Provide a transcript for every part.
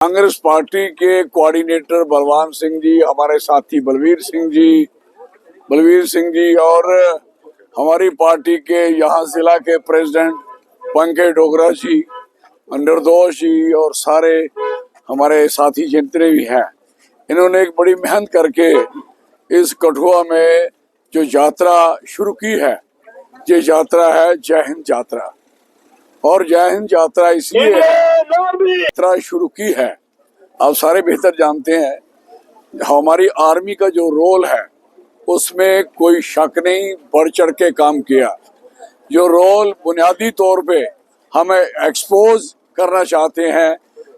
Congress party के coordinator Balwan Singh ji, हमारे साथी बलवीर सिंह जी और हमारी पार्टी के यहाँ जिला के प्रेसिडेंट पंकज डोगरा जी, निर्दोष जी और सारे हमारे साथी जितने भी हैं, इन्होंने एक बड़ी मेहनत करके इस कठुआ में जो यात्रा शुरू की है, ये यात्रा है जय हिंद यात्रा। और जय हिंद यात्रा इसलिए यात्रा शुरू की है, आप सारे बेहतर जानते हैं, हमारी आर्मी का जो रोल है उसमें कोई शक नहीं, बढ़ चढ़ के काम किया। जो रोल बुनियादी तौर पे हमें एक्सपोज करना चाहते हैं,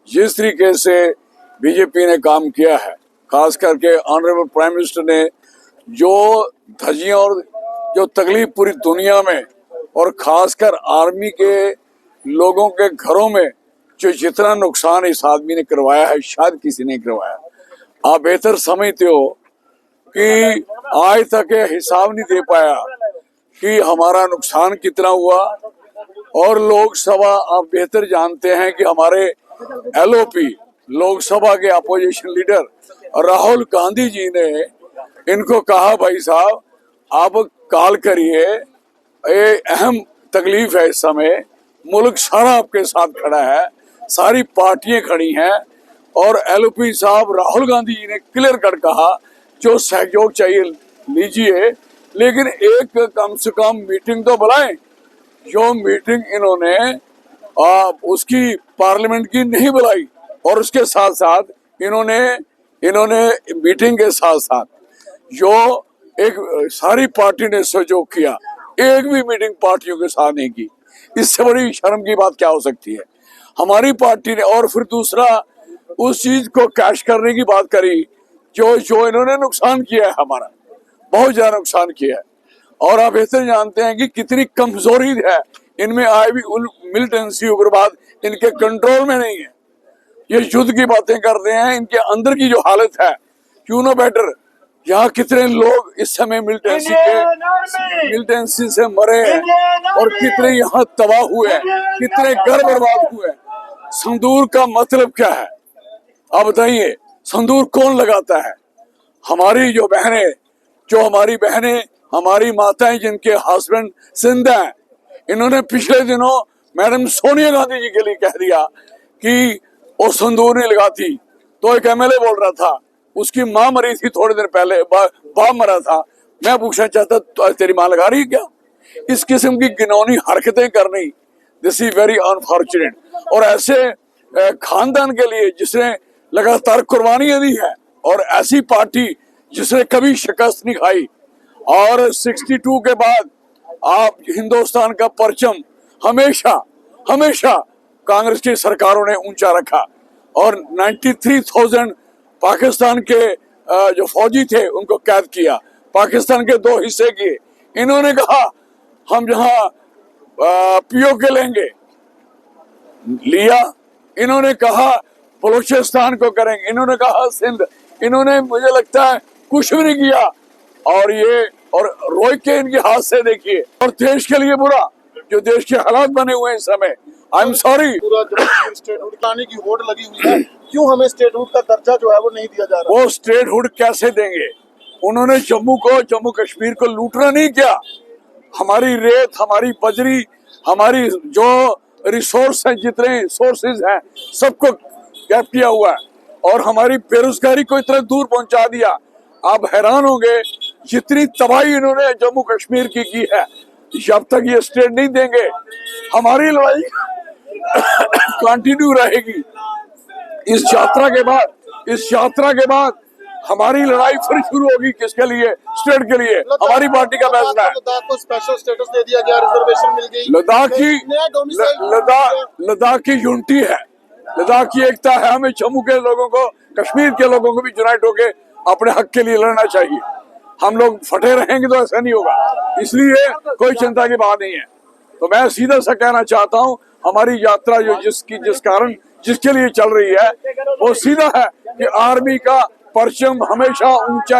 जिस तरीके से बीजेपी ने काम किया है, खास करके ऑनरेबल प्राइम मिनिस्टर ने जो धज्जियां और जो तकलीफ पूरी दुनिया में और खासकर आर्मी के लोगों के घरों में जो जितना नुकसान इस आदमी ने करवाया है, शायद किसी ने करवाया। आप बेहतर समझते हो कि आज तक ये हिसाब नहीं दे पाया कि हमारा नुकसान कितना हुआ। और लोकसभा, आप बेहतर जानते हैं कि हमारे एलओपी लोकसभा के अपोजिशन लीडर राहुल गांधी जी ने इनको कहा, भाई साहब आप कॉल करिए, ये अहम तकलीफ है इस समय, मुल्क सारा आपके साथ खड़ा है, सारी पार्टियां खड़ी हैं। और एलओपी साहब राहुल गांधी जी ने क्लियर कर कहा, जो सहयोग चाहिए लीजिए, लेकिन एक कम से कम मीटिंग तो बुलाएं। जो मीटिंग इन्होंने उसकी पार्लियामेंट की नहीं बुलाई, और उसके साथ साथ इन्होंने मीटिंग के साथ साथ जो एक सारी पार्टी ने सहयोग किया, एक भी मीटिंग पार्टियों के साथ नहीं की। इससे बड़ी शर्म की बात क्या हो सकती है हमारी पार्टी ने। और फिर दूसरा, उस चीज को कैश करने की बात करी जो इन्होंने नुकसान किया है, हमारा बहुत ज्यादा नुकसान किया है। और आप ऐसे जानते हैं कि कितनी कमजोरी है इनमें, आए भी मिलिटेंसी उग्रवाद इनके कंट्रोल में नहीं है। ये युद्ध की बातें करते हैं, इनके अंदर की जो हालत है, क्यों ना बेटर, यहाँ कितने लोग इस समय मिलिटेंसी से मरे हैं और कितने यहाँ तबाह हुए हैं, कितने घर बर्बाद हुए हैं। संदूर का मतलब क्या है आप बताइए? संदूर कौन लगाता है? हमारी जो बहनें, हमारी माताएं जिनके हस्बैंड जिंदा हैं, इन्होंने पिछले दिनों मैडम सोनिया गांधी जी के लिए कह दिया कि वो संदूर नहीं लगाती। तो एक एमएलए बोल रहा था, उसकी माँ मरी थी थोड़े दिन पहले, बाप मरा था। मैं पूछना चाहता, तो तेरी माँ लगा रही है क्या? इस किस्म की घिनौनी हरकतें करनी, दिस इज वेरी अनफॉर्चुनेट। और ऐसे खानदान के लिए जिसने लगातार कुर्बानियां दी है, और ऐसी पार्टी जिसने कभी शिकस्त नहीं खाई, और 62 के बाद आप हिंदुस्तान का परचम हमेशा कांग्रेस की सरकारों ने ऊंचा रखा। और 93,000 पाकिस्तान के जो फौजी थे उनको कैद किया, पाकिस्तान के 2 हिस्से किए। इन्होंने कहा हम जहां पीओके लेंगे, लिया। इन्होंने कहा बलूचिस्तान को करेंगे, इन्होंने कहा सिंध। इन्होंने, मुझे लगता है, कुछ भी नहीं किया। और रोक के इनके हाथ से देखिए। और देश के लिए बुरा, जो देश के हालात बने हुए हैं इस समय, आई एम सॉरी। पूरा स्टेटहुड लाने की होड़ लगी हुई है, क्यों हमें स्टेटहुड का दर्जा जो है वो नहीं दिया जा रहा? वो स्टेटहुड कैसे देंगे? उन्होंने जम्मू कश्मीर को लूटना नहीं किया। हमारी रेत, हमारी बजरी, हमारी जो रिसोर्स है, जितने सोर्सेज हैं, सबको गैप किया हुआ है। और हमारी बेरोजगारी को इतना दूर पहुंचा दिया, आप हैरान होंगे जितनी तबाही इन्होंने जम्मू कश्मीर की है। जब तक ये स्टेट नहीं देंगे, हमारी लड़ाई कंटिन्यू रहेगी। इस यात्रा के बाद हमारी लड़ाई फिर शुरू होगी। किसके लिए? स्टेट के लिए। हमारी पार्टी का फैसला है। लद्दाख को स्पेशल स्टेटस दे दिया गया, रिजर्वेशन मिल गई। लद्दाख की यूनिटी है, लद्दाख की एकता है। हमें जम्मू के लोगों को, कश्मीर के लोगों को भी यूनाइट होके अपने हक के लिए लड़ना चाहिए। हम लोग फटे रहेंगे तो ऐसा नहीं होगा, इसलिए कोई चिंता की बात नहीं है। तो मैं सीधा सा कहना चाहता हूँ, हमारी यात्रा जो जिसके लिए चल रही है, वो सीधा है कि आर्मी का परचम हमेशा ऊंचा